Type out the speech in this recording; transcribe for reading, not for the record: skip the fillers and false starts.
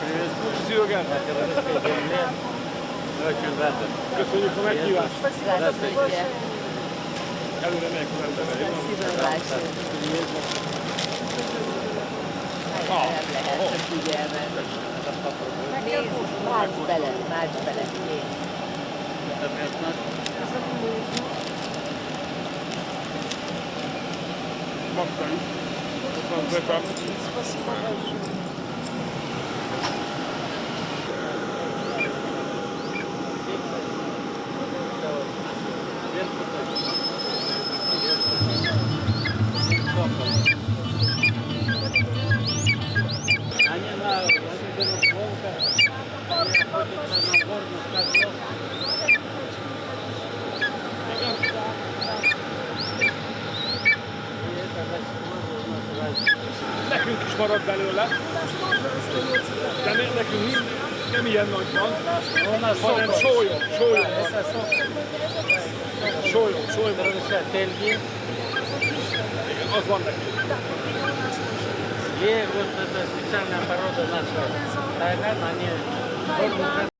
Привет. Szilgár. Köszönjük a meghívást. Előre megkövetően. Szívem lássuk. Nem lehet, hogy figyelmen. Nézd, márts bele, nézd. Magda is. Van Zeka. Они на берут волка, они охотятся на горных козлов. И это называется. Nekünk is marad belőle, de nekünk nem ilyen nagy van, hanem sólyom van. Sólyom van. Тельги. Igen, az van nekünk. И вот это специальная порода наша тайган, они горных